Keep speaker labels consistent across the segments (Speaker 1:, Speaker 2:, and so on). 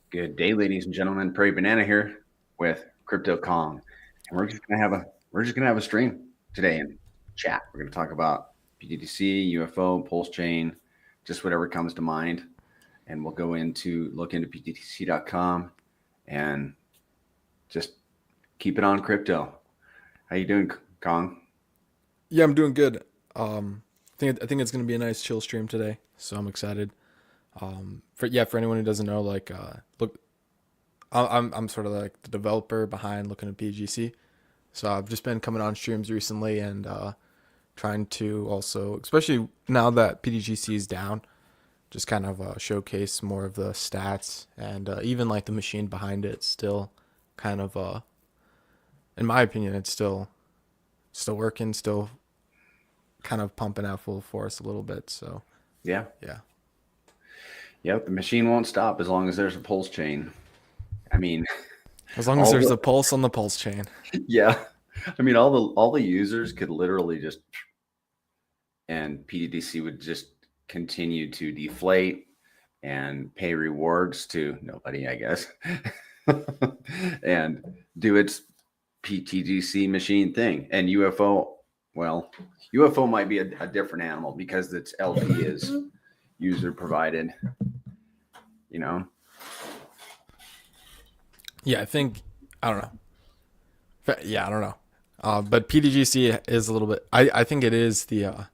Speaker 1: Good day, ladies and gentlemen. Prairie Banana here with Crypto Kong, and we're just gonna have a stream today and chat. We're gonna talk about pTGC, UFO, Pulse Chain, just whatever comes to mind, and we'll look into pTGC.com and just keep it on crypto. How you doing, Kong?
Speaker 2: Yeah, I'm doing good. I think it's gonna be a nice chill stream today, so I'm excited. For anyone who doesn't know, look, I'm sort of like the developer behind looking at PGC. So I've just been coming on streams recently and trying to also, especially now that PTGC is down, just kind of showcase more of the stats and even like the machine behind it. Still, kind of, in my opinion, it's still working, still kind of pumping out full force a little bit. So
Speaker 1: Yeah,
Speaker 2: yeah.
Speaker 1: yep. The machine won't stop as long as there's a Pulse Chain. I mean,
Speaker 2: As long as
Speaker 1: all
Speaker 2: there's
Speaker 1: the
Speaker 2: a pulse on the pulse chain.
Speaker 1: yeah. I mean, all the users could literally just and PDDC would just continue to deflate and pay rewards to nobody, I guess, and do its pTGC machine thing. And UFO, well, UFO might be a different animal because its LP is user provided, you know?
Speaker 2: Yeah, I don't know. Yeah, I don't know. But PDGC is a little bit. I think it is the.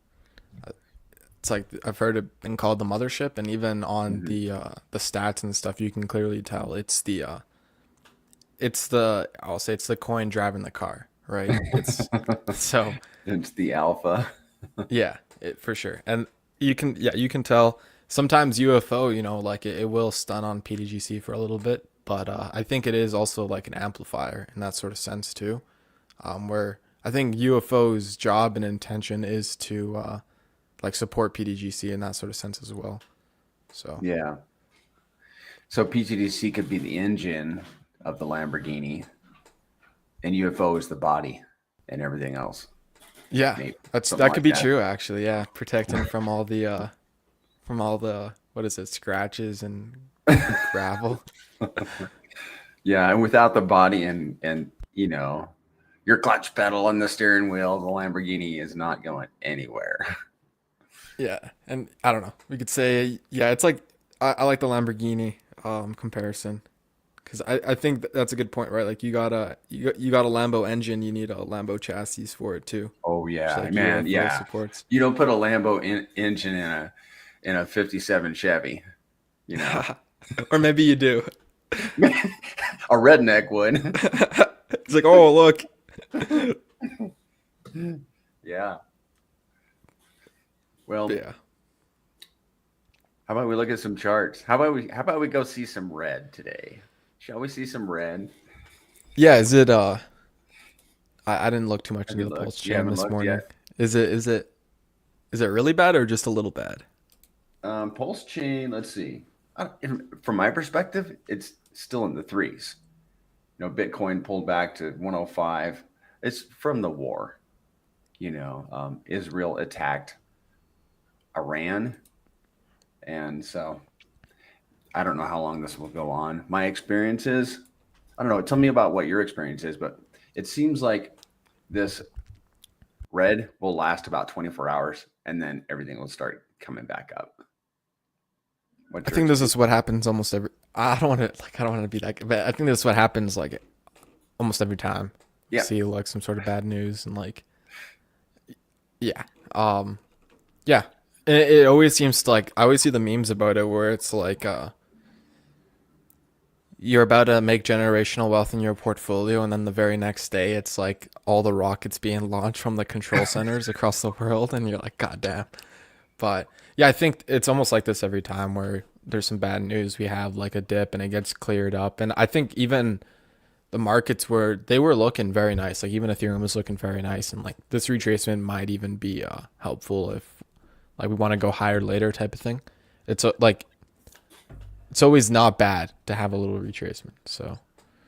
Speaker 2: It's like I've heard it been called the mothership, and even on
Speaker 1: Mhm.
Speaker 2: the stats and stuff, you can clearly tell it's the I'll say it's the coin driving the car, right? It's so
Speaker 1: It's the alpha.
Speaker 2: yeah, for sure, and you can tell sometimes UFO, like it will stun on PDGC for a little bit, but I think it is also like an amplifier in that sort of sense too. Where I think UFO's job and intention is to like support PDGC in that sort of sense as well. So
Speaker 1: Yeah. So PTDC could be the engine of the Lamborghini, and UFO is the body and everything else.
Speaker 2: yeah,
Speaker 1: Maybe something
Speaker 2: that could
Speaker 1: like
Speaker 2: be
Speaker 1: that.
Speaker 2: true actually. Yeah, protecting from all the what is it, scratches and gravel.
Speaker 1: Yeah, and without the body and your clutch pedal and the steering wheel, the Lamborghini is not going anywhere.
Speaker 2: Yeah, and I don't know. We could say yeah, it's like I like the Lamborghini comparison because I think that's a good point, right? Like you got a Lambo engine, you need a Lambo chassis for it too,
Speaker 1: Oh
Speaker 2: which
Speaker 1: yeah,
Speaker 2: like
Speaker 1: man,
Speaker 2: UFO
Speaker 1: yeah.
Speaker 2: supports.
Speaker 1: You don't put a engine in a '57 Chevy, you know.
Speaker 2: Or maybe you do.
Speaker 1: A redneck would.
Speaker 2: It's like, oh look,
Speaker 1: Yeah. Well,
Speaker 2: yeah,
Speaker 1: how about we look at some charts? How about we go see some red today? Shall we see some red?
Speaker 2: yeah. Is it? I didn't look too much
Speaker 1: Have
Speaker 2: into
Speaker 1: you
Speaker 2: the pulse
Speaker 1: looked? You
Speaker 2: chain
Speaker 1: haven't
Speaker 2: this
Speaker 1: looked yet.
Speaker 2: morning. Is it really bad or just a little bad?
Speaker 1: Pulse chain. Let's see. From my perspective, it's still in the threes. Bitcoin pulled back to 105. It's from the war. Israel attacked Iran, and so I don't know how long this will go on. My experience is, I don't know. Tell me about what your experience is, but it seems like this red will last about 24 hours, and then everything will start coming back up. What's
Speaker 2: I
Speaker 1: your
Speaker 2: think this
Speaker 1: experience?
Speaker 2: is what happens almost every. I don't want to be that, but I think this is what happens like almost every time we
Speaker 1: Yeah,
Speaker 2: see like some sort of bad news and like yeah, um, yeah. It always seems to, like I always see the memes about it where it's like you're about to make generational wealth in your portfolio, and then the very next day it's like all the rockets being launched from the control centers across the world, and you're like, God damn. But yeah, I think it's almost like this every time where there's some bad news. We have like a dip and it gets cleared up. And I think even the markets were looking very nice. Like even Ethereum was looking very nice. And like this retracement might even be helpful if like we want to go higher later type of thing. Like it's always not bad to have a little retracement. So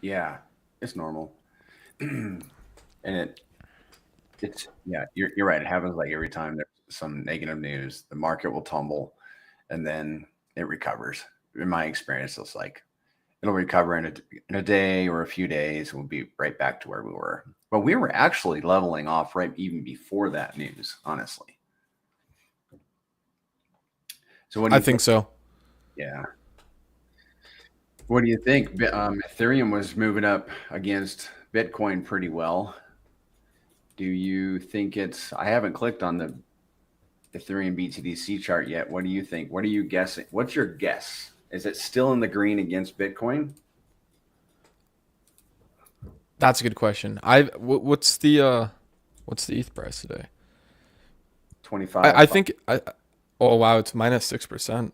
Speaker 1: yeah, it's normal, and it's yeah, you're right. It happens like every time there's some negative news, the market will tumble, and then it recovers. In my experience, it's like it'll recover in a day or a few days. We'll be right back to where we were. But we were actually leveling off right even before that news, honestly. So what do
Speaker 2: I
Speaker 1: you
Speaker 2: think
Speaker 1: think?
Speaker 2: so.
Speaker 1: Yeah. What do you think? Ethereum was moving up against Bitcoin pretty well. Do you think it's? I haven't clicked on the Ethereum BTDC chart yet. What do you think? What are you guessing? What's your guess? Is it still in the green against Bitcoin?
Speaker 2: That's a good question. What's the ETH price today?
Speaker 1: 25.
Speaker 2: I think I oh wow, it's -6%.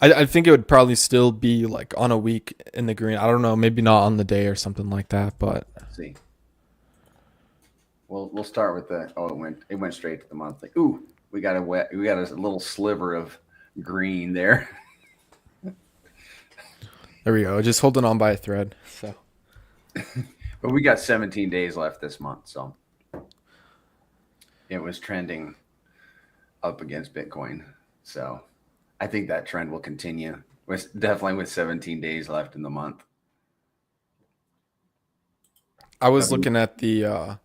Speaker 2: I think it would probably still be like on a week in the green. I don't know, maybe not on the day or something like that, but
Speaker 1: Let's see. We'll start with the. Oh, it went straight to the monthly. Ooh, we got a little sliver of green there.
Speaker 2: there we go. Just holding on by a thread. So
Speaker 1: But we got 17 days left this month, so it was trending up against Bitcoin. So I think that trend will continue. With definitely with 17 days left in the month.
Speaker 2: I was looking at the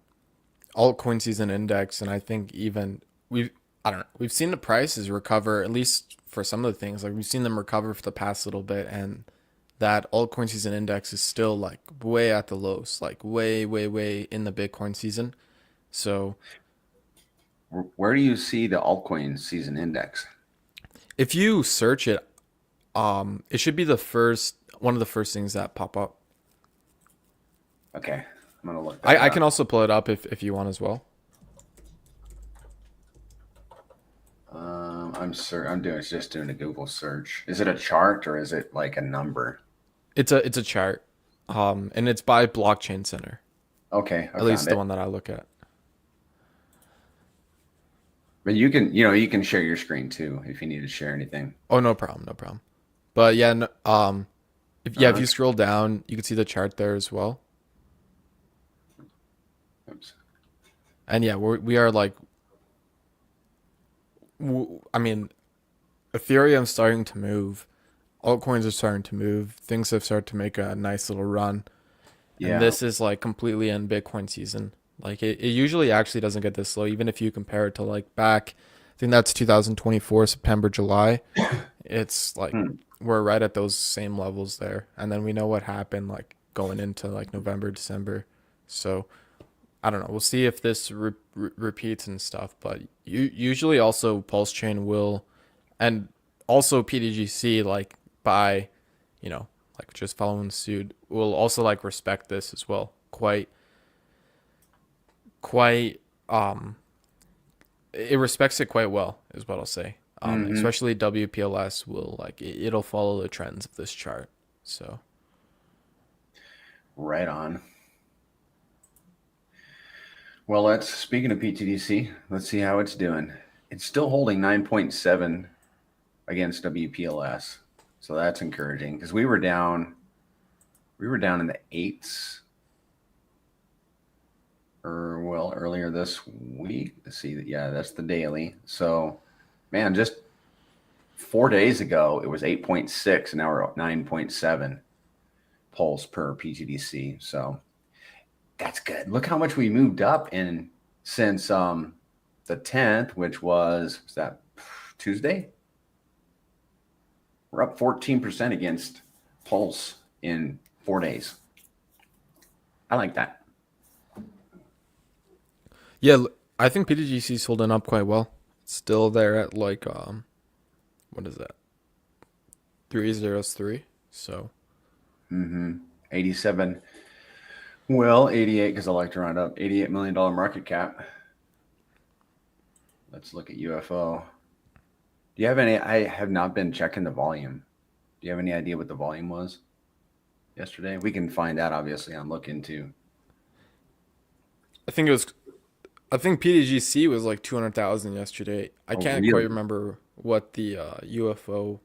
Speaker 2: altcoin season index, and I think even I don't know, we've seen the prices recover at least for some of the things. Like we've seen them recover for the past little bit, and that altcoin season index is still like way at the lows, like way in the Bitcoin season. So
Speaker 1: Where do you see the altcoin season index?
Speaker 2: if you search it, it should be the first one of the first things that pop up.
Speaker 1: Okay, I'm gonna look that
Speaker 2: I
Speaker 1: up.
Speaker 2: can also pull it up if you want as well.
Speaker 1: I'm just doing a Google search. Is it a chart or is it like a number?
Speaker 2: It's a chart, and it's by Blockchain Center.
Speaker 1: Okay, I
Speaker 2: At
Speaker 1: found
Speaker 2: least the
Speaker 1: it.
Speaker 2: one that I look at.
Speaker 1: But you can share your screen too if you need to share anything.
Speaker 2: Oh, no problem, no problem. But yeah, if
Speaker 1: Uh,
Speaker 2: you scroll down, you can see the chart there as well.
Speaker 1: oops.
Speaker 2: And yeah, we are like, I mean, Ethereum's starting to move. Altcoins are starting to move. Things have started to make a nice little run. And
Speaker 1: Yeah.
Speaker 2: this is like completely in Bitcoin season. Like it usually actually doesn't get this low, even if you compare it to like back, I think that's 2024, September, July. It's like
Speaker 1: Hmm.
Speaker 2: we're right at those same levels there. And then we know what happened like going into like November, December. So I don't know. We'll see if this repeats and stuff. But usually also Pulse Chain will, and also pTGC like by, you know, like just following suit will also like respect this as well. Quite it respects it quite well is what I'll say.
Speaker 1: Hmm.
Speaker 2: Especially WPLS will like it'll follow the trends of this chart. So
Speaker 1: Right on. Well, let's speaking of PTDC, let's see how it's doing. It's still holding 9.7 against WPLS. So that's encouraging because we were down in the eights or well earlier this week. Let's see that yeah, that's the daily. So man, just 4 days ago it was 8.6 and now we're at 9.7 pulse per PTDC. So that's good. Look how much we moved up in since the 10th, which was that Tuesday? We're up 14% against Pulse in 4 days. I like that.
Speaker 2: yeah, I think PTGC's holding up quite well. It's still there at like what is that? 303. So
Speaker 1: 87. Well, 88 because I like to round up. $88 million market cap. Let's look at UFO. Do you have any? I have not been checking the volume. Do you have any idea what the volume was yesterday? We can find that obviously on Look Into.
Speaker 2: I think it was I think PTGC was like 200,000 yesterday. I
Speaker 1: Oh,
Speaker 2: can't quite
Speaker 1: really?
Speaker 2: remember what the UFO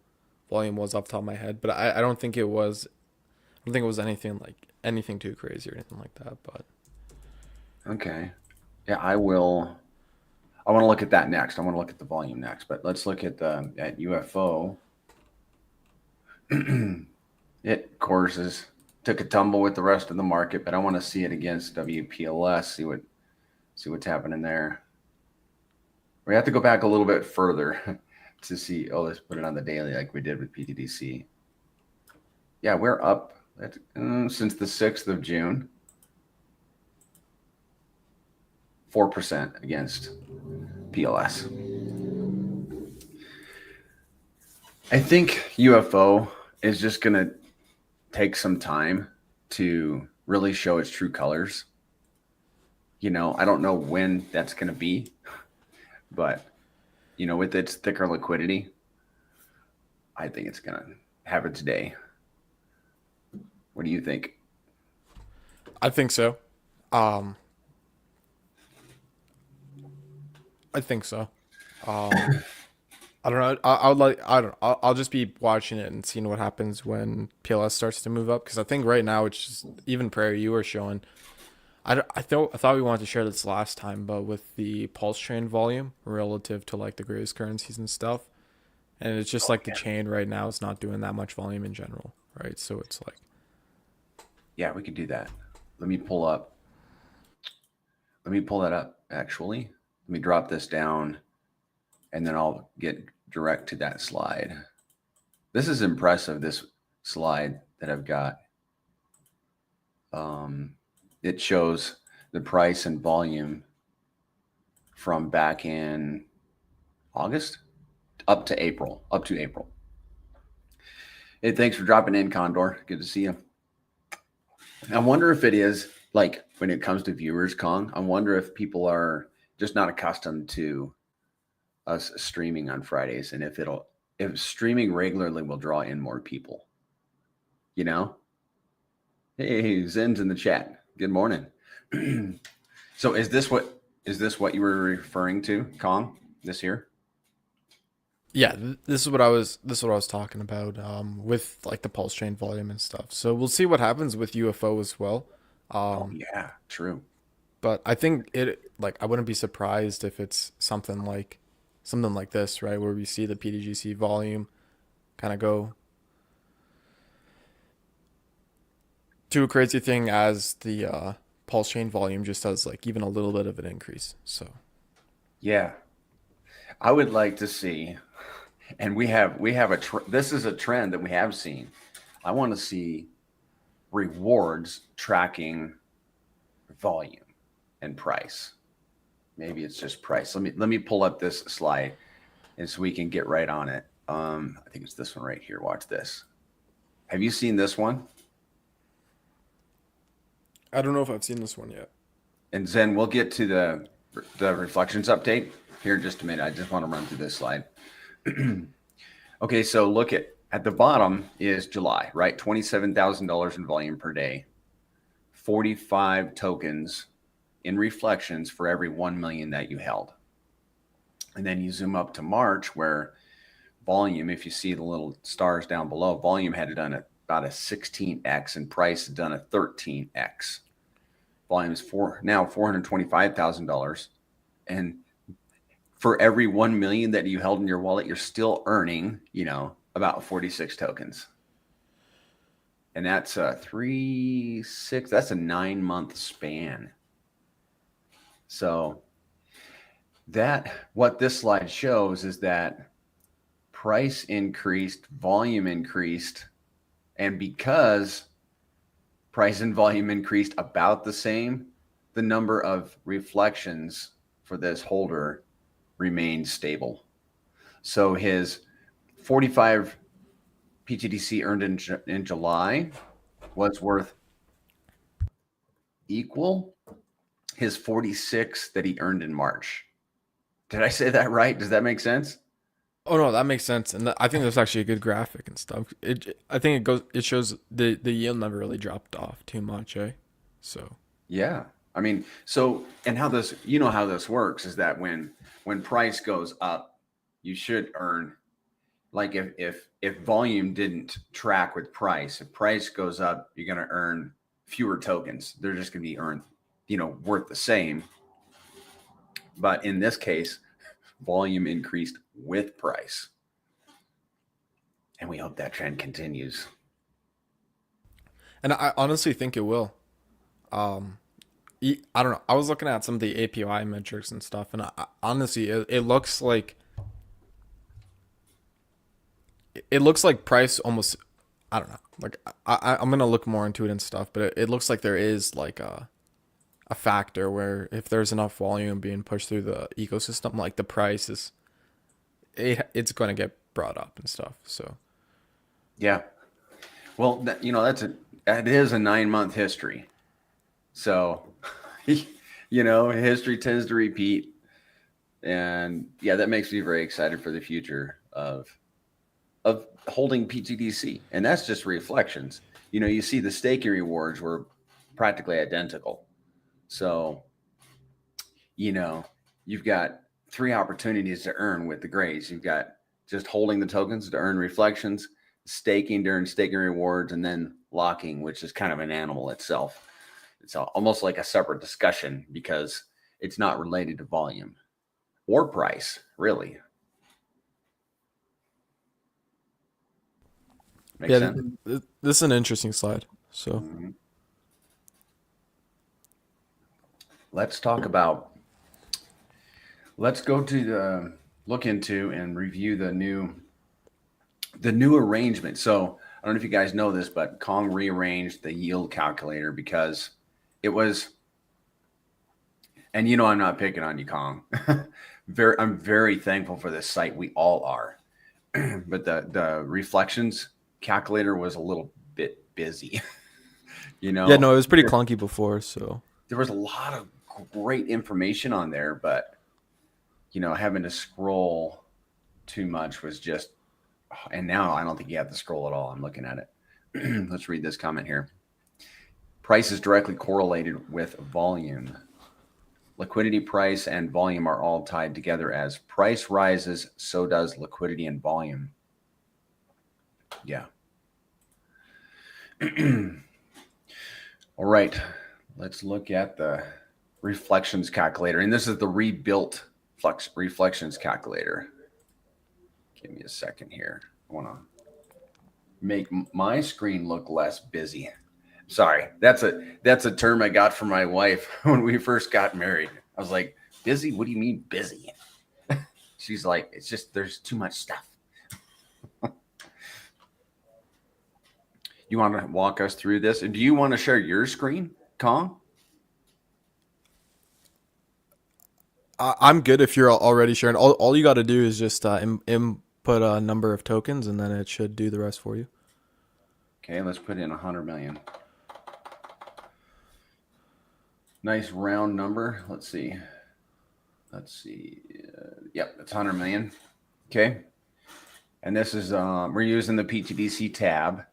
Speaker 2: volume was off the top of my head, but I don't think it was. I don't think it was anything too crazy or anything like that. But
Speaker 1: Okay. Yeah, I will. I want to look at that next. I want to look at the volume next, but let's look at the at UFO. It, of course, took a tumble with the rest of the market, but I want to see it against WPLS, see what's happening there. We have to go back a little bit further to see. Oh, let's put it on the daily like we did with pTGC. Yeah, we're up since the 6th of June. 4% against PLS. I think UFO is just going to take some time to really show its true colors. I don't know when that's going to be, but with its thicker liquidity, I think it's going to have it today. What do you think?
Speaker 2: I think so. Um, I think so. I don't know. I would like. I don't. I'll just be watching it and seeing what happens when PLS starts to move up. Because I think right now it's just even Prairie you were showing. I thought we wanted to share this last time, but with the pulse chain volume relative to like the greatest currencies and stuff, and it's just like the
Speaker 1: Yeah.
Speaker 2: chain right now is not doing that much volume in general, right? So it's like
Speaker 1: Yeah, we could do that. Let me pull up. Let me pull that up, actually. Let me drop this down, and then I'll get direct to that slide. This is impressive, this slide that I've got. It shows the price and volume from back in August up to April. Hey, thanks for dropping in, Condor. Good to see you. I wonder if it is like when it comes to viewers, Kong. I wonder if people are just not accustomed to us streaming on Fridays, and if streaming regularly will draw in more people. You know. Hey, Zen's in the chat. Good morning. So is this what you were referring to, Kong? This here?
Speaker 2: yeah, this is what I was talking about with like the pulse chain volume and stuff. So we'll see what happens with UFO as well.
Speaker 1: Oh
Speaker 2: Um,
Speaker 1: yeah, true.
Speaker 2: but I think it like I wouldn't be surprised if it's something like this, right, where we see the pTGC volume kind of go to a crazy thing as the pulse chain volume just does like even a little bit of an increase. So
Speaker 1: Yeah, I would like to see, and we have this is a trend that we have seen. I want to see rewards tracking volume and price. Maybe it's just price. Let me pull up this slide, and so we can get right on it. I think it's this one right here. Watch this. Have you seen this one?
Speaker 2: I don't know if I've seen this one yet.
Speaker 1: And Zen, we'll get to the reflections update here in just a minute. I just want to run through this slide. Okay, so look at the bottom is July, right? $27,000 in volume per day, 45 tokens in reflections for every 1 million that you held. And then you zoom up to March, where volume, if you see the little stars down below, volume had done about a 16x and price had done a 13x. Volume is now $425,000. And for every 1 million that you held in your wallet, you're still earning, about 46 tokens. And that's a 3, 6, that's a 9-month span. So what this slide shows is that price increased, volume increased, and because price and volume increased about the same, the number of reflections for this holder remained stable. So his 45 pTGC earned in July was worth equal his 46 that he earned in March. Did I say that right? Does that make sense?
Speaker 2: Oh no, that makes sense, and I think that's actually a good graphic and stuff. I think it shows the yield never really dropped off too much, eh? So
Speaker 1: Yeah. I mean, so and how this works is that when price goes up, you should earn, like if volume didn't track with price, if price goes up, you're going to earn fewer tokens. They're just going to be earned, worth the same. But in this case, volume increased with price. And we hope that trend continues.
Speaker 2: And I honestly think it will. Um, I don't know. I was looking at some of the API metrics and stuff, and honestly, it looks like price almost. I don't know. Like I'm gonna look more into it and stuff, but it looks like there is like a factor where if there's enough volume being pushed through the ecosystem, like the price is it's gonna get brought up and stuff. So
Speaker 1: Yeah. Well, it is a 9-month history. So, history tends to repeat. And yeah, that makes me very excited for the future of holding pTGC. And that's just reflections. You see the staking rewards were practically identical. So, you know, you've got 3 opportunities to earn with the grades. You've got just holding the tokens to earn reflections, staking during staking rewards, and then locking, which is kind of an animal itself. It's almost like a separate discussion because it's not related to volume or price, really. Makes
Speaker 2: yeah,
Speaker 1: sense?
Speaker 2: this is an interesting slide. So
Speaker 1: Mhm. Let's talk about, let's go to look into and review the new arrangement. So I don't know if you guys know this, but Kong rearranged the yield calculator because it was, and I'm not picking on you, Kong. I'm very thankful for this site. We all are. But the reflections calculator was a little bit busy. you
Speaker 2: yeah,
Speaker 1: know,
Speaker 2: no, it was pretty clunky before. So
Speaker 1: there was a lot of great information on there, but having to scroll too much was just, and now I don't think you have to scroll at all. I'm looking at it. Let's read this comment here. Price is directly correlated with volume. Liquidity, price, and volume are all tied together. As price rises, so does liquidity and volume. Yeah. All right. Let's look at the reflections calculator. And this is the rebuilt reflections calculator. Give me a second here. I want to make my screen look less busy. Sorry, that's a term I got from my wife when we first got married. I was like, busy? What do you mean busy? She's like, it's just there's too much stuff. You want to walk us through this? And do you want to share your screen, Kong?
Speaker 2: I'm good if you're already sharing. All you got to do is just input a number of tokens, and then it should do the rest for you.
Speaker 1: Okay, let's put in 100 million. Nice round number. Let's see. Yep, it's 100 million. Okay. And this is, we're using the pTGC tab.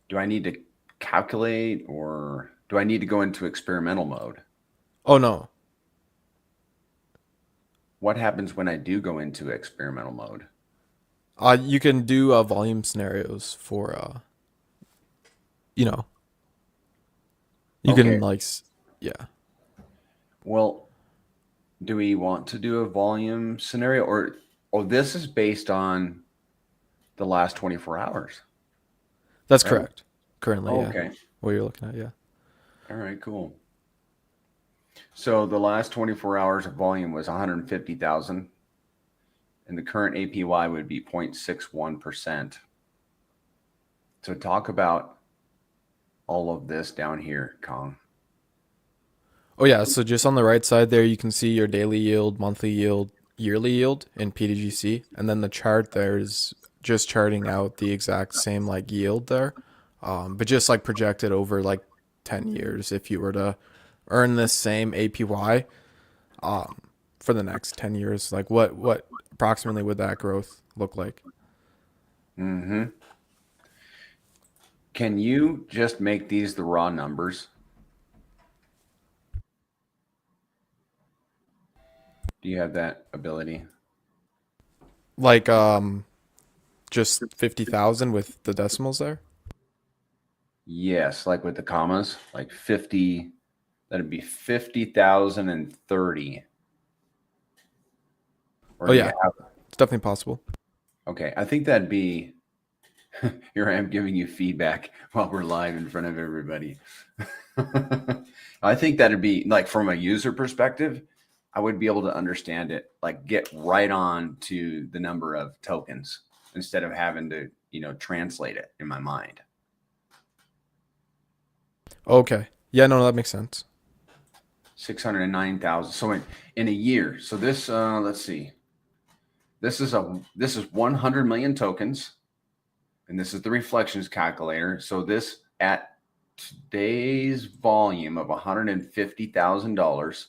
Speaker 1: Do I need to calculate or do I need to go into experimental mode?
Speaker 2: Oh no,
Speaker 1: What happens when I do go into experimental mode?
Speaker 2: you can do volume scenarios for you know, you
Speaker 1: Okay.
Speaker 2: can like, yeah.
Speaker 1: Well, do we want to do a volume scenario or this is based on the last 24 hours,
Speaker 2: That's
Speaker 1: right?
Speaker 2: correct. Currently, yeah.
Speaker 1: Okay.
Speaker 2: What you're looking at, yeah.
Speaker 1: All right, cool. So the last 24 hours of volume was 150,000 and the current APY would be 0.61%. So talk about all of this down here, Kong.
Speaker 2: Oh yeah, so just on the right side there, you can see your daily yield, monthly yield, yearly yield in pTGC, and then the chart there is just charting out the exact same like yield there, but just like projected over like 10 years if you were to earn this same APY for the next 10 years, like what approximately would that growth look like?
Speaker 1: Mm-hmm. Can you just make these the raw numbers? Do you have that ability?
Speaker 2: Like just 50,000 with the decimals there?
Speaker 1: Yes, like with the commas, like 50, that'd be 50,030. Or
Speaker 2: Oh
Speaker 1: do you
Speaker 2: yeah,
Speaker 1: have,
Speaker 2: it's definitely possible.
Speaker 1: okay, I think that'd be Here I am giving you feedback while we're live in front of everybody. I think that'd be like from a user perspective, I would be able to understand it, like get right on to the number of tokens instead of having to, translate it in my mind.
Speaker 2: Okay. Yeah, no, that makes sense.
Speaker 1: 609,000. So in a year. So this let's see. This is 100 million tokens, and this is the reflections calculator. So this at today's volume of $150,000,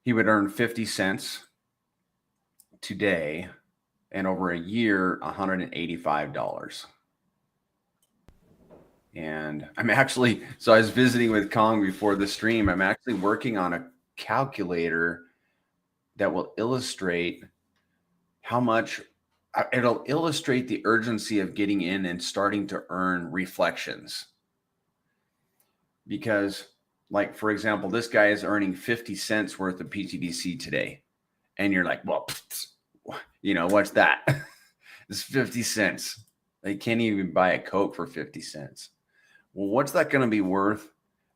Speaker 1: he would earn 50 cents today, and over a year, $185. And so I was visiting with Kong before the stream. I'm actually working on a calculator that will illustrate how much it'll illustrate the urgency of getting in and starting to earn reflections. Because, like, for example, this guy is earning 50 cents worth of pTGC today. And you're like, well, what's that? It's 50 cents. They can't even buy a Coke for 50 cents. Well, what's that going to be worth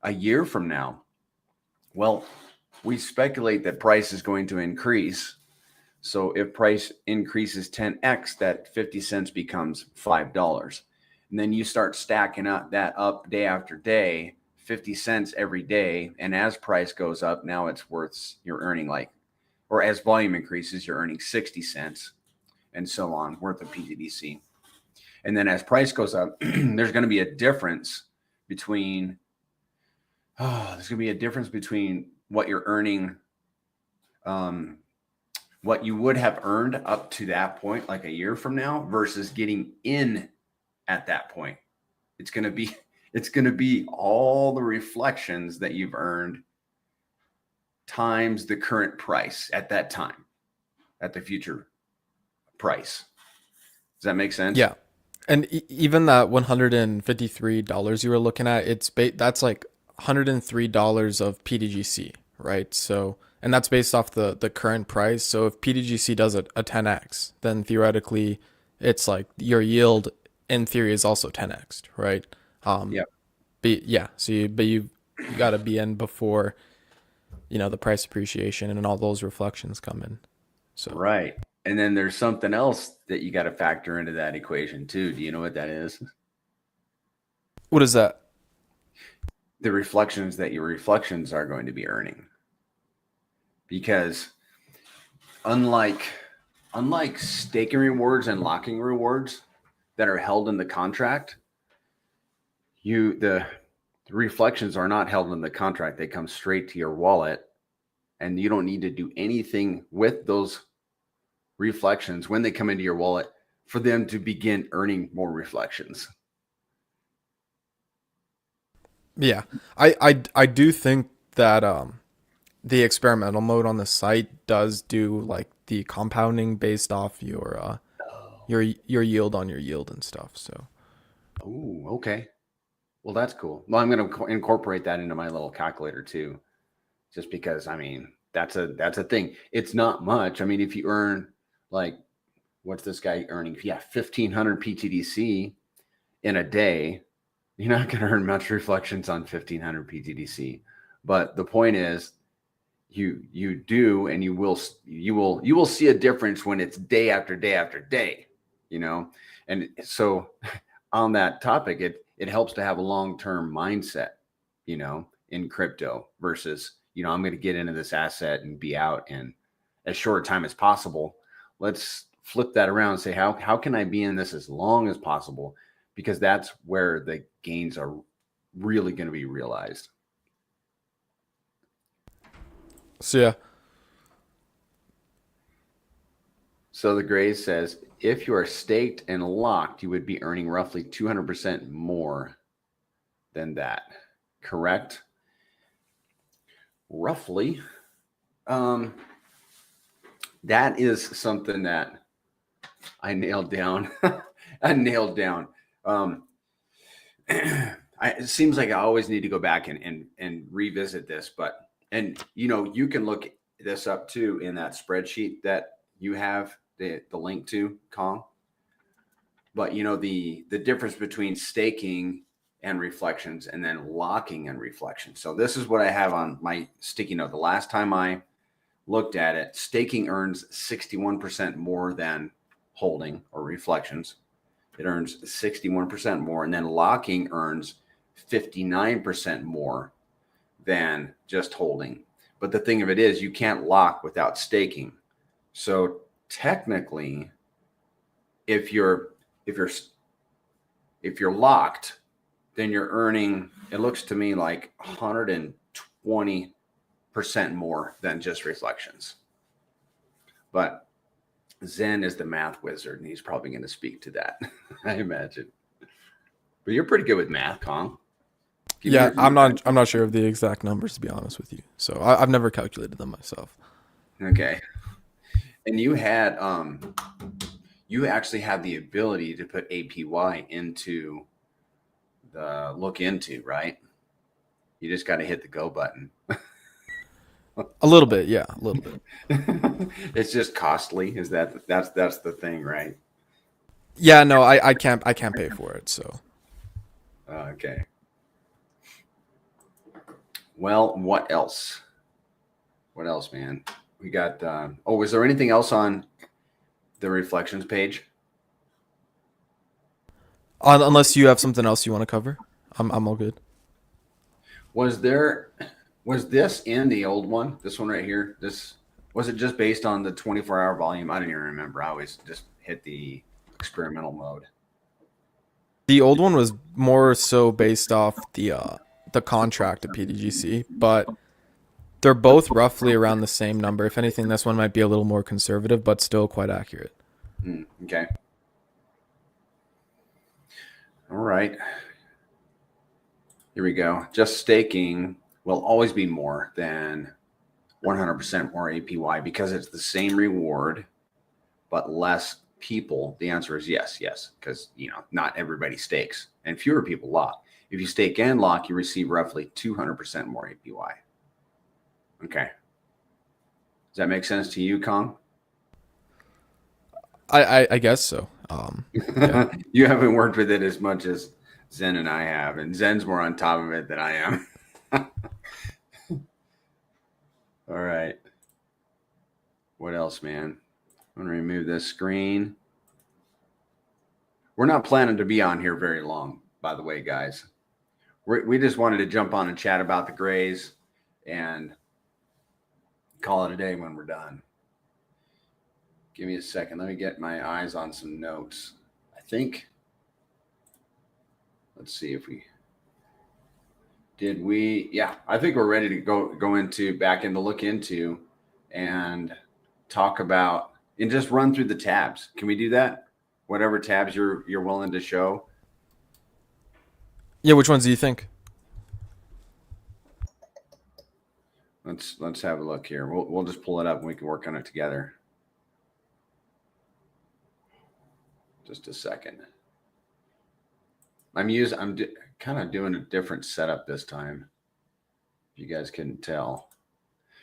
Speaker 1: a year from now? Well, we speculate that price is going to increase. So if price increases 10x, that 50 cents becomes $5. And then you start stacking up that up day after day, 50 cents every day. And as price goes up, now it's you're earning or as volume increases, you're earning 60 cents and so on worth of pTGC. And then as price goes up, there's going to be a difference between what you're earning, what you would have earned up to that point, like a year from now, versus getting in at that point. It's going to be all the reflections that you've earned times the current price at that time, at the future price. Does that make sense?
Speaker 2: Yeah. And even that $153 you were looking at, that's like $103 of pTGC, right? So, and that's based off the current price. So if pTGC does a 10x, then theoretically it's like your yield in theory is also 10x, right?
Speaker 1: Yeah.
Speaker 2: So you got to be in before, the price appreciation and all those reflections come in. So
Speaker 1: right. And then there's something else that you got to factor into that equation too. Do you know what that is?
Speaker 2: What is that?
Speaker 1: The reflections that your reflections are going to be earning. Because unlike staking rewards and locking rewards that are held in the contract, the reflections are not held in the contract. They come straight to your wallet, and you don't need to do anything with those reflections when they come into your wallet for them to begin earning more reflections.
Speaker 2: Yeah, I do think that the experimental mode on the site does do like the compounding based off your yield on your yield and stuff. So,
Speaker 1: oh, okay. Well, that's cool. Well, I'm going to incorporate that into my little calculator too, just because that's a thing. It's not much. I mean, if you earn like, what's this guy earning? Yeah, 1,500 pTGC in a day, you're not going to earn much reflections on 1,500 pTGC. But the point is, you do, and you will see a difference when it's day after day after day, And so on that topic, it helps to have a long-term mindset, in crypto versus, I'm going to get into this asset and be out in as short a time as possible. Let's flip that around and say, how can I be in this as long as possible? Because that's where the gains are really going to be realized.
Speaker 2: So yeah.
Speaker 1: So the Grays says, if you are staked and locked, you would be earning roughly 200% more than that. Correct? Roughly. That is something that I nailed down. It seems like I always need to go back and revisit this, and you can look this up too in that spreadsheet that you have the link to, Kong. But the difference between staking and reflections and then locking and reflections. So this is what I have on my sticky note. The last time I looked at it, staking earns 61% more than holding or reflections. It earns 61% more, and then locking earns 59% more than just holding. But the thing of it is, you can't lock without staking. So technically, if you're locked, then you're earning, it looks to me like 120% more than just reflections. But Zen is the math wizard, and he's probably going to speak to that, I imagine. But you're pretty good with math, Kong.
Speaker 2: Yeah, I'm not sure of the exact numbers, to be honest with you. So I've never calculated them myself.
Speaker 1: Okay. And you actually have the ability to put APY into the look into, right? You just got to hit the go button.
Speaker 2: A little bit, yeah, a little bit.
Speaker 1: It's just costly. That's the thing, right?
Speaker 2: Yeah, no, I can't pay for it. So
Speaker 1: Okay. Well, what else? What else, man? We got. Was there anything else on the reflections page?
Speaker 2: unless you have something else you want to cover, I'm all good.
Speaker 1: Was this in the old one? This one right here? Was it just based on the 24-hour volume? I don't even remember. I always just hit the experimental mode.
Speaker 2: The old one was more so based off the contract at pTGC, but they're both roughly around the same number. If anything, this one might be a little more conservative, but still quite accurate.
Speaker 1: Okay. All right. Here we go. Just staking will always be more than 100% more APY because it's the same reward, but less people. The answer is yes, because not everybody stakes and fewer people lock. If you stake and lock, you receive roughly 200% more APY. Okay. Does that make sense to you, Kong?
Speaker 2: I guess so. Yeah.
Speaker 1: You haven't worked with it as much as Zen and I have, and Zen's more on top of it than I am. All right. What else, man? I'm going to remove this screen. We're not planning to be on here very long, by the way, guys. We just wanted to jump on and chat about the grays and call it a day when we're done. Give me a second. Let me get my eyes on some notes. I think, let's see if I think we're ready to go back into look into and talk about and just run through the tabs. Can we do that? Whatever tabs you're willing to show.
Speaker 2: Yeah, which ones do you think?
Speaker 1: Let's have a look here. We'll just pull it up and we can work on it together. Just a second. I'm kind of doing a different setup this time. If you guys couldn't tell,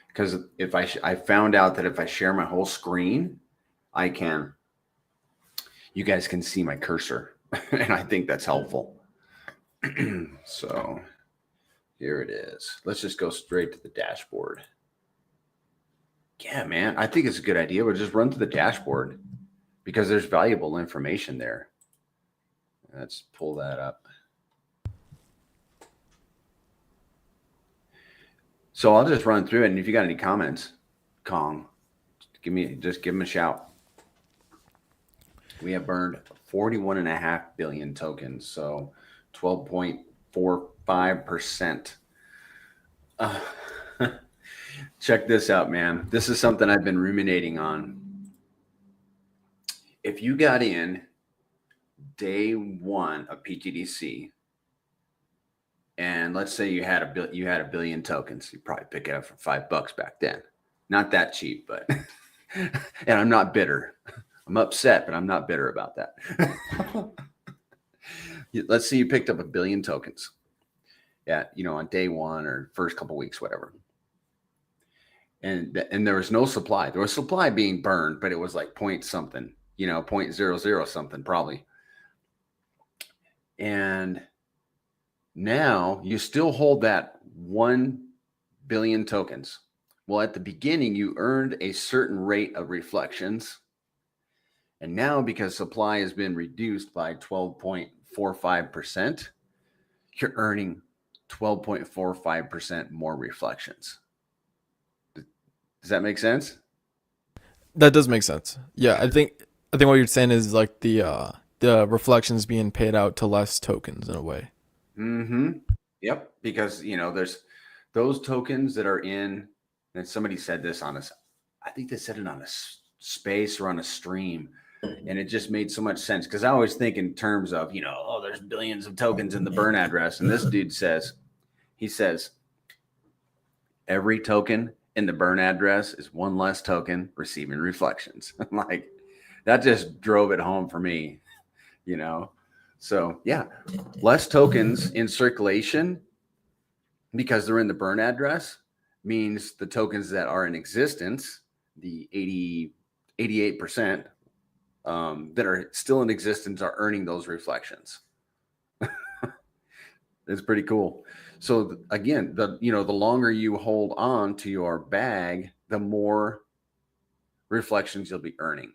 Speaker 1: because if I found out that if I share my whole screen, you guys can see my cursor, and I think that's helpful. So here it is. Let's just go straight to the dashboard. Yeah, man, I think it's a good idea. We'll just run to the dashboard because there's valuable information there. Let's pull that up. So I'll just run through it, and if you got any comments, Kong, just give them a shout. We have burned 41.5 billion tokens, so 12.45%. Check this out, man. This is something I've been ruminating on. If you got in day one of pTGC, and let's say you had a billion tokens, you'd probably pick it up for $5 back then. Not that cheap, but and I'm not bitter. I'm upset, but I'm not bitter about that. Let's say you picked up 1 billion tokens. Yeah, on day one or first couple weeks, whatever. And there was no supply. There was supply being burned, but it was like point something, 0.00 something probably. And now you still hold that 1 billion tokens. Well, at the beginning, you earned a certain rate of reflections. And now, because supply has been reduced by 12.45%, you're earning 12.45% more reflections. Does that make sense?
Speaker 2: That does make sense. Yeah, I think what you're saying is like the reflections being paid out to less tokens in a way.
Speaker 1: Mm-hmm. Yep. Because, there's those tokens that are in, and somebody said this on us. I think they said it on a space or on a stream. And it just made so much sense because I always think in terms of, oh, there's billions of tokens in the burn address. And this dude says, every token in the burn address is one less token receiving reflections. Like, that just drove it home for me, you know? So, yeah, less tokens in circulation because they're in the burn address means the tokens that are in existence, the 88%, that are still in existence are earning those reflections. It's pretty cool. So again, the longer you hold on to your bag, the more reflections you'll be earning.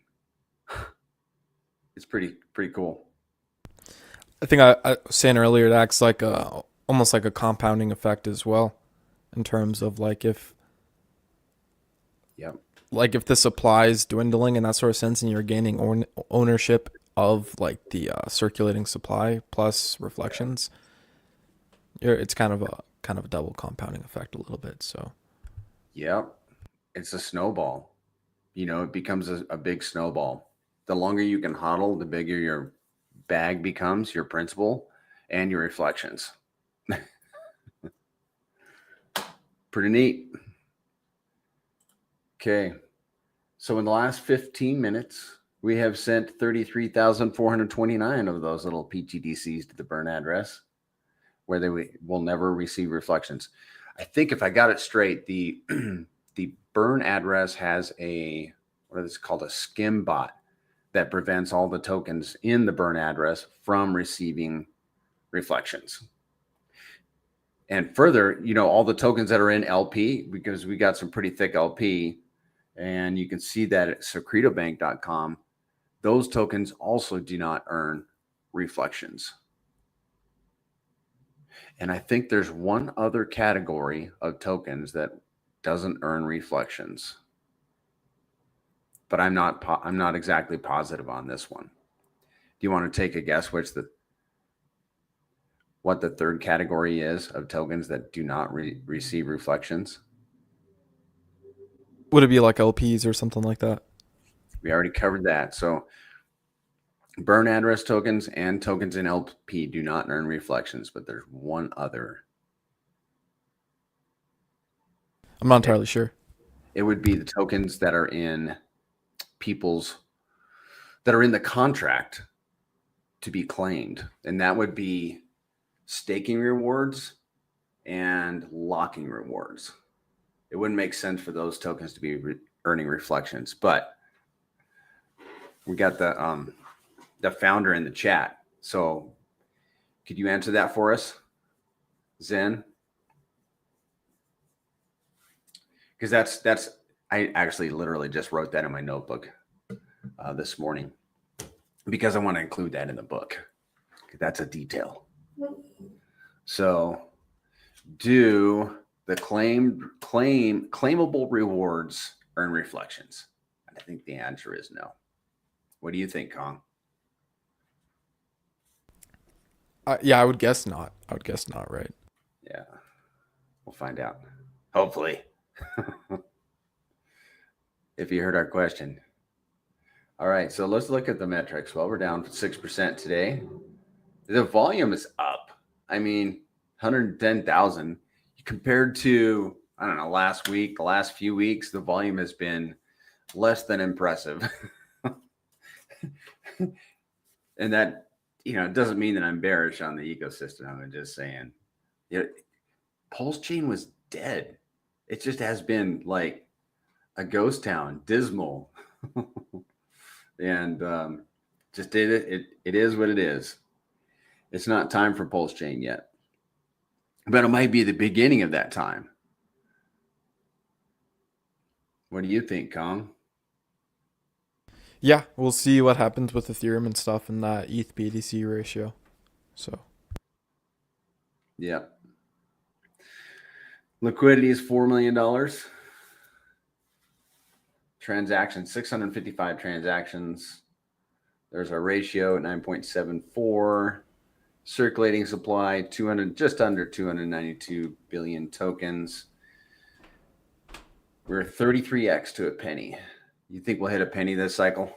Speaker 1: It's pretty cool.
Speaker 2: I think I was saying earlier it acts like a almost like a compounding effect as well, in terms of
Speaker 1: Yep.
Speaker 2: if the supply is dwindling in that sort of sense, and you're gaining ownership of like the circulating supply plus reflections, it's kind of a double compounding effect a little bit. So
Speaker 1: Yep. It's a snowball. It becomes a big snowball. The longer you can hodl, the bigger your bag becomes, your principal and your reflections. Pretty neat. Okay. So in the last 15 minutes, we have sent 33,429 of those little pTGCs to the burn address where they will never receive reflections. I think if I got it straight, the the burn address has what is called a skim bot that prevents all the tokens in the burn address from receiving reflections. And further, all the tokens that are in LP, because we got some pretty thick LP, and you can see that at secretobank.com, those tokens also do not earn reflections. And I think there's one other category of tokens that doesn't earn reflections, but I'm not exactly positive on this one. Do you want to take a guess what the third category is of tokens that do not receive reflections?
Speaker 2: would it be like LPs or something like that?
Speaker 1: We already covered that. So burn address tokens and tokens in LP do not earn reflections, but there's one other.
Speaker 2: I'm not entirely sure.
Speaker 1: It would be the tokens that are in the contract to be claimed. And that would be staking rewards and locking rewards. It wouldn't make sense for those tokens to be earning reflections, but we got the founder in the chat. So could you answer that for us, Zen? Because I actually literally just wrote that in my notebook this morning because I want to include that in the book. That's a detail. So do the claimable rewards earn reflections? I think the answer is no. What do you think, Kong?
Speaker 2: Yeah, I would guess not. I would guess not, right?
Speaker 1: Yeah, we'll find out. Hopefully. If you heard our question. All right, so let's look at the metrics. Well, we're down 6% today. The volume is up. I mean, 110,000 compared to, I don't know, last week, the last few weeks, the volume has been less than impressive. And that, doesn't mean that I'm bearish on the ecosystem. I'm just saying, Pulse Chain was dead. It just has been like a ghost town, dismal. And just it is what it is. It's not time for pulse chain yet, but it might be the beginning of that time. What do you think, Kong?
Speaker 2: Yeah, we'll see what happens with Ethereum and stuff in that ETH BTC ratio. So
Speaker 1: Yep. Liquidity is $4 million. Transactions, 655 transactions. There's a ratio at 9.74. Circulating supply, 200, just under 292 billion tokens. We're 33x to a penny. You think we'll hit a penny this cycle?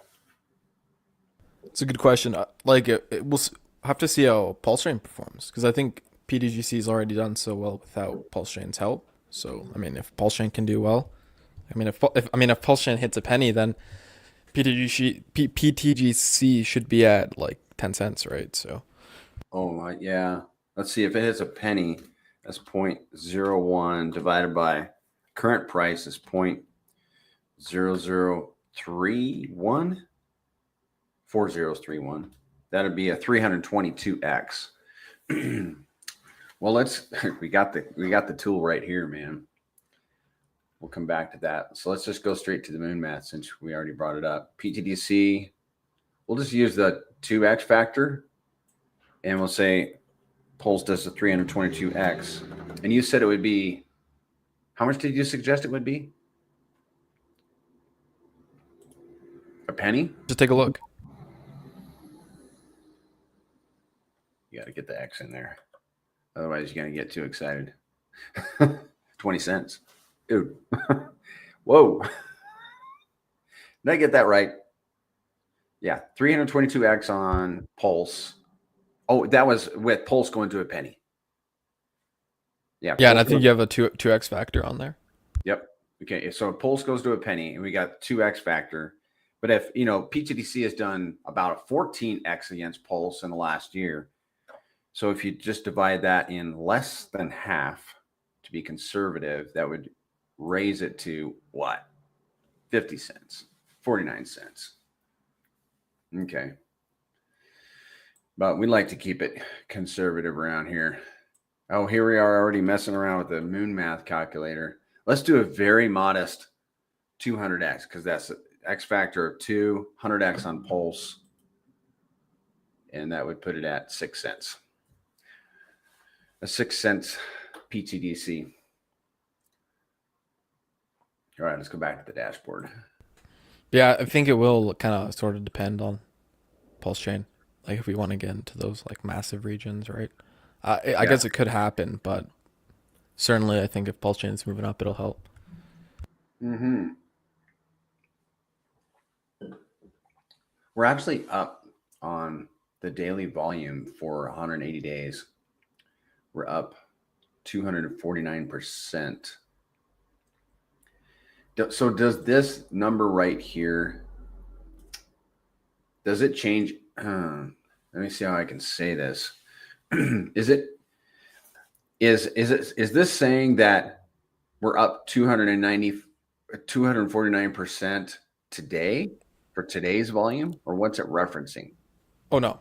Speaker 2: it's a good question. We'll have to see how Pulse Chain performs because I think pTGC has already done so well without Pulse Chain's help. So I mean, if Pulse Chain can do well, if Pulse Chain hits a penny, then PTGC should be at like 10 cents, right? So.
Speaker 1: Oh, yeah. Let's see if it hits a penny. That's 0.01 divided by current price is 0.0031. 4031. That'd be a 322x. Well, we got the tool right here, man. We'll come back to that. So let's just go straight to the moon math since we already brought it up. pTGC, we'll just use the 2x factor and we'll say Pulse does the 322x. And you said it would be, how much did you suggest it would be? A penny?
Speaker 2: Just take a look.
Speaker 1: You got to get the X in there. Otherwise, you're going to get too excited. 20 cents. Dude. Whoa. Did I get that right? Yeah. 322X on Pulse. Oh, that was with Pulse going to a penny. Yeah.
Speaker 2: Yeah, and I think you have a 2x factor on there.
Speaker 1: Yep. Okay. So Pulse goes to a penny and we got 2x factor. But if, pTGC has done about a 14x against Pulse in the last year. So if you just divide that in less than half to be conservative, that would raise it to what? 50 cents, 49 cents. Okay. But we like to keep it conservative around here. Oh, here we are already messing around with the moon math calculator. Let's do a very modest 200x because that's an X factor of 2, 100x on Pulse. And that would put it at 6 cents. A 6 cents pTGC. All right, let's go back to the dashboard.
Speaker 2: Yeah, I think it will kind of sort of depend on Pulse Chain. Like if we want to get into those like massive regions, right? I guess it could happen, but certainly I think if Pulse Chain is moving up, it'll help.
Speaker 1: Mm-hmm. We're actually up on the daily volume for 180 days. We're up 249%. So does this number right here, does it change? Let me see how I can say this. Is this saying that we're up 249% today for today's volume, or what's it referencing?
Speaker 2: Oh no,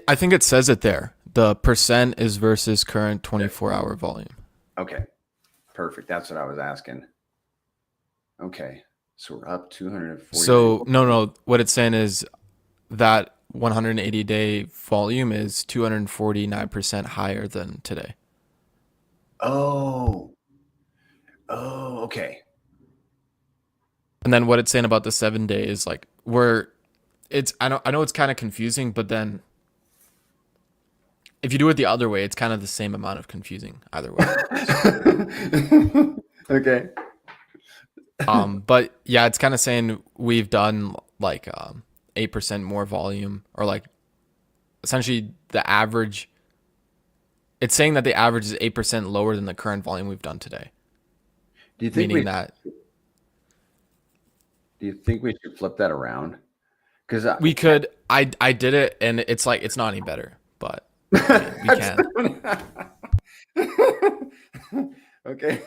Speaker 2: I think it says it there. The percent is versus current 24-hour volume.
Speaker 1: Okay, perfect. That's what I was asking. Okay, so we're up 240.
Speaker 2: So no, what it's saying is that 180-day volume is 249% higher than today.
Speaker 1: Oh, okay.
Speaker 2: And then what it's saying about the 7 days, like I know it's kind of confusing, but then if you do it the other way, it's kind of the same amount of confusing either way.
Speaker 1: Okay.
Speaker 2: But yeah, it's kind of saying we've done like 8% more volume, or like essentially the average. It's saying that the average is 8% lower than the current volume we've done today.
Speaker 1: Do you think
Speaker 2: Do
Speaker 1: you think we should flip that around? Because
Speaker 2: we could. I did it, and it's like it's not any better, but I mean, we can.
Speaker 1: Okay.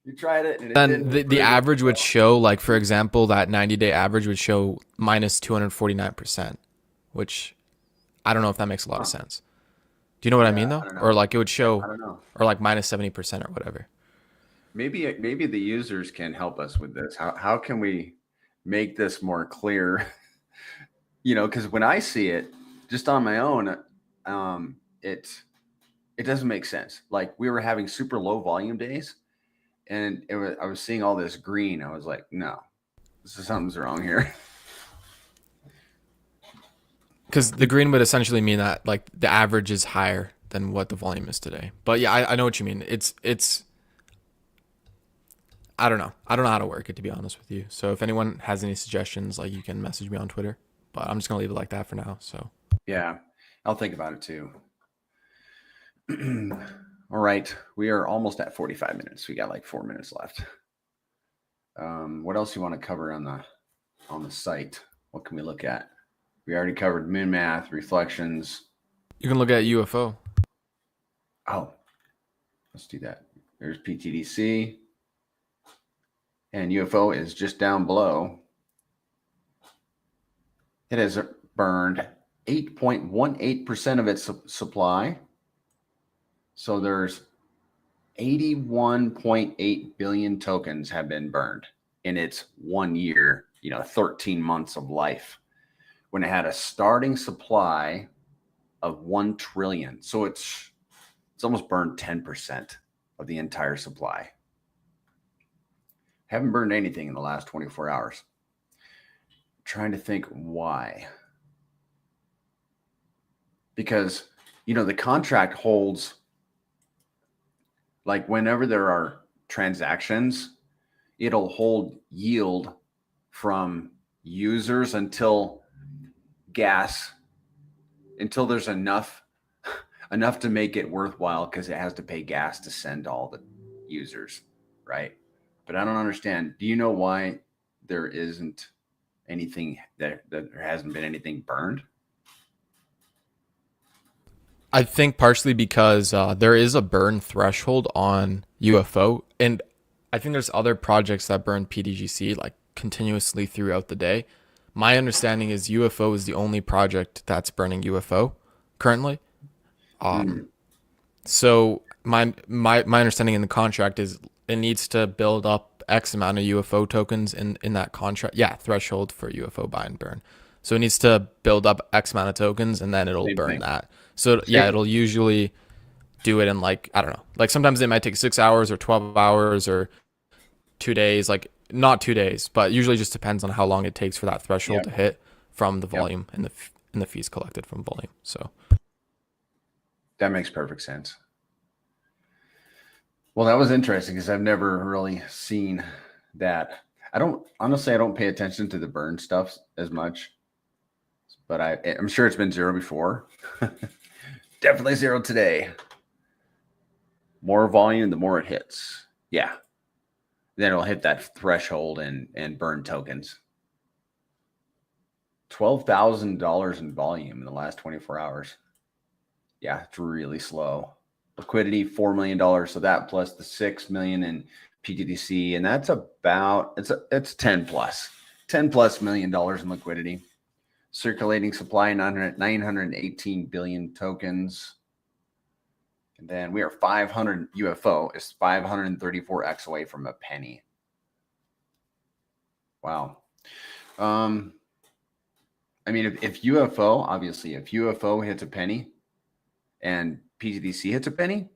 Speaker 1: You tried it. And
Speaker 2: then the average would show, like, for example, that 90-day average would show minus 249%, which I don't know if that makes a lot of sense. Do you know what I
Speaker 1: Yeah,
Speaker 2: mean
Speaker 1: I
Speaker 2: though?
Speaker 1: don't
Speaker 2: Or
Speaker 1: know.
Speaker 2: like it would
Speaker 1: I
Speaker 2: show,
Speaker 1: don't know.
Speaker 2: or like minus 70% or whatever.
Speaker 1: Maybe the users can help us with this. How can we make this more clear? Because when I see it just on my own, um, it it doesn't make sense. Like we were having super low volume days, and I was seeing all this green. I was like, no, something's wrong here.
Speaker 2: Because the green would essentially mean that like the average is higher than what the volume is today. But yeah, I know what you mean. It's I don't know. I don't know how to work it, to be honest with you. So if anyone has any suggestions, like you can message me on Twitter. But I'm just gonna leave it like that for now. So
Speaker 1: Yeah, I'll think about it too. All right, we are almost at 45 minutes. We got like 4 minutes left. What else you want to cover on the site? What can we look at? We already covered moon math, reflections.
Speaker 2: you can look at UFO.
Speaker 1: Oh, let's do that. There's pTGC, and UFO is just down below. It has burned 8.18% of its supply. So there's 81.8 billion tokens have been burned in its 1 year, 13 months of life, when it had a starting supply of 1 trillion. So it's almost burned 10% of the entire supply. Haven't burned anything in the last 24 hours. Trying to think why. Because, the contract holds, like whenever there are transactions, it'll hold yield from users until there's enough to make it worthwhile, because it has to pay gas to send all the users, right? But I don't understand. Do you know why there isn't anything that there hasn't been anything burned?
Speaker 2: I think partially because there is a burn threshold on UFO, and I think there's other projects that burn pTGC like continuously throughout the day. My understanding is UFO is the only project that's burning UFO currently.
Speaker 1: Hmm.
Speaker 2: So my understanding in the contract is it needs to build up X amount of UFO tokens in that contract. Yeah, threshold for UFO buy and burn. So it needs to build up X amount of tokens and then it'll
Speaker 1: Same
Speaker 2: burn
Speaker 1: thing.
Speaker 2: that. So yeah,
Speaker 1: Same.
Speaker 2: it'll usually do it in like I don't know. Like sometimes it might take 6 hours or 12 hours or 2 days. Like not 2 days, but usually just depends on how long it takes for that threshold to
Speaker 1: Yep.
Speaker 2: hit from the
Speaker 1: Yep.
Speaker 2: volume and the fees collected from volume. So
Speaker 1: That makes perfect sense. Well, that was interesting because I've never really seen that. I don't pay attention to the burn stuff as much, but I'm sure it's been zero before. Definitely zero today. More volume, the more it hits. Yeah. Then it'll hit that threshold and burn tokens. $12,000 in volume in the last 24 hours. Yeah, it's really slow. Liquidity, $4 million. So that plus the 6 million in pTGC, and that's about it's 10 plus $10+ million in liquidity. Circulating supply 918 billion tokens. And then we are 500 UFO is 534x away from a penny. Wow. I mean, if UFO hits a penny and pTGC hits a penny,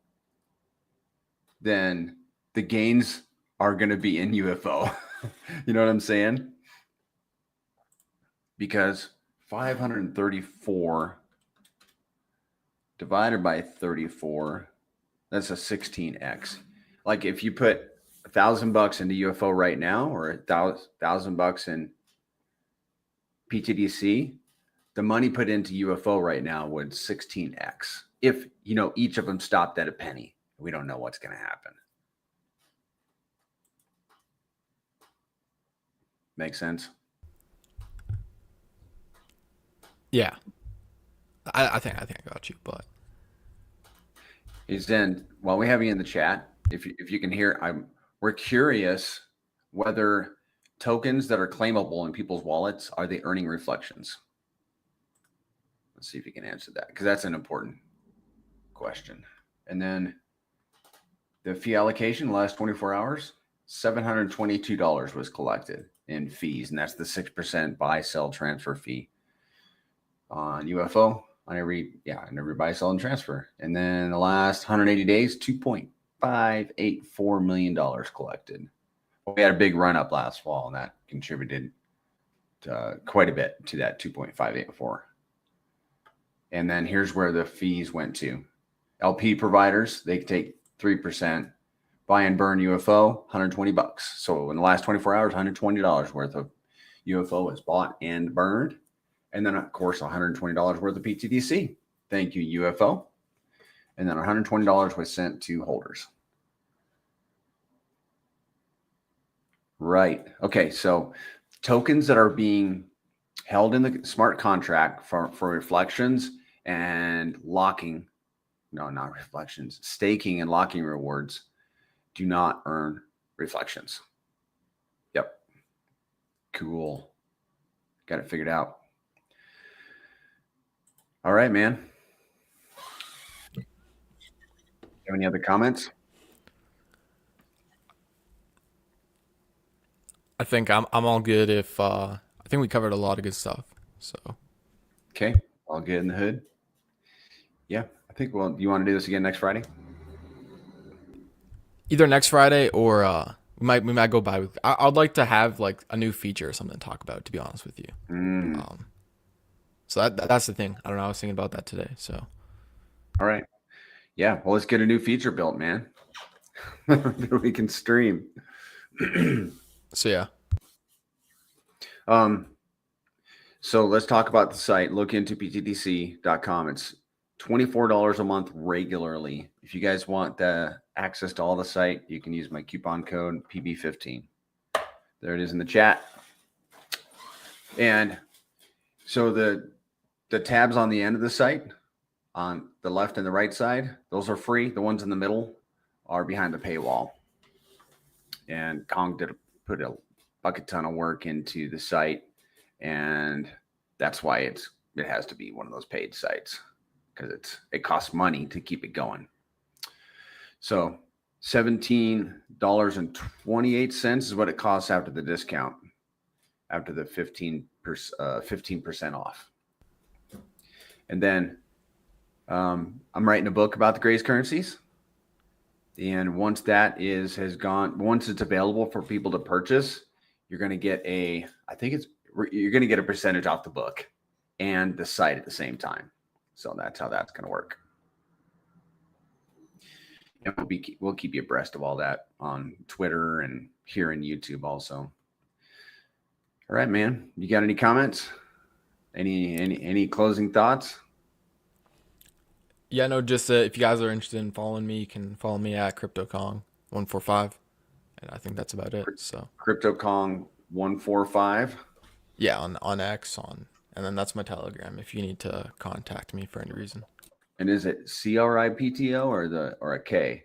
Speaker 1: then the gains are going to be in UFO. You know what I'm saying? Because 534 divided by 34, that's a 16x. Like if you put $1,000 into UFO right now, or $1,000 in pTGC, the money put into UFO right now would 16x. If each of them stopped at a penny, we don't know what's going to happen. Make sense?
Speaker 2: yeah, I think I got you, but
Speaker 1: Hey Zen, while we have you in the chat, if you can hear, we're curious whether tokens that are claimable in people's wallets, are they earning reflections? Let's see if you can answer that, because that's an important. question. And then the fee allocation last 24 hours, $722 was collected in fees, and that's the 6% buy, sell, transfer fee on UFO on every buy, sell, and transfer. And then the last 180 days, $2.584 million collected. We had a big run up last fall, and that contributed quite a bit to that 2.584. And then here's where the fees went to. LP providers, they take 3%. Buy and burn UFO, $120. So in the last 24 hours, $120 worth of UFO was bought and burned. And then, of course, $120 worth of pTGC. Thank you, UFO. And then $120 was sent to holders. Right. Okay. So tokens that are being held in the smart contract for reflections and locking, no, not reflections, staking and locking rewards do not earn reflections. Yep. Cool. Got it figured out. All right, man. Have any other comments?
Speaker 2: I think I'm all good. If I think we covered a lot of good stuff. So
Speaker 1: Okay, all good in the hood. Yeah, I think. Well, you want to do this again next Friday?
Speaker 2: either next Friday or we might go by with. I'd like to have like a new feature or something to talk about. To be honest with you. So that's the thing. I don't know. I was thinking about that today. So
Speaker 1: all right. Yeah. Well, let's get a new feature built, man. That we can stream.
Speaker 2: so yeah.
Speaker 1: So let's talk about the site. Look into ptgc.com. It's $24 a month regularly. If you guys want the access to all the site, you can use my coupon code PB15. There it is in the chat. And so the tabs on the end of the site, on the left and the right side, those are free. The ones in the middle are behind the paywall. And Kong put a bucket ton of work into the site, and that's why it has to be one of those paid sites, because it costs money to keep it going. So $17.28 is what it costs after the discount, after the 15% off. And then I'm writing a book about the Grace currencies. And once once it's available for people to purchase, you're going to get you're going to get a percentage off the book and the site at the same time. So that's how that's going to work. And we'll keep you abreast of all that on Twitter and here in YouTube also. All right, man. You got any comments? Any closing thoughts?
Speaker 2: Yeah, no, just if you guys are interested in following me, you can follow me at CryptoKong145. And I think that's about it. So
Speaker 1: CryptoKong145.
Speaker 2: Yeah, on X, and then that's my Telegram if you need to contact me for any reason.
Speaker 1: And is it CRIPTO or a K?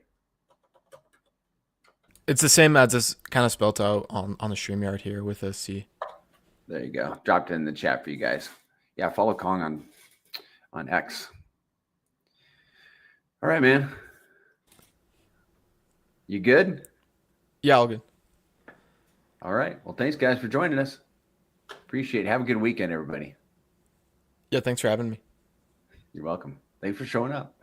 Speaker 2: It's the same as it's kind of spelled out on the StreamYard here with a C.
Speaker 1: There you go. Dropped it in the chat for you guys. Yeah, follow Kong on X. All right, man. You good?
Speaker 2: Yeah, all good.
Speaker 1: All right. Well, thanks, guys, for joining us. Appreciate it. Have a good weekend, everybody.
Speaker 2: Yeah, thanks for having me.
Speaker 1: You're welcome. Thanks for showing up.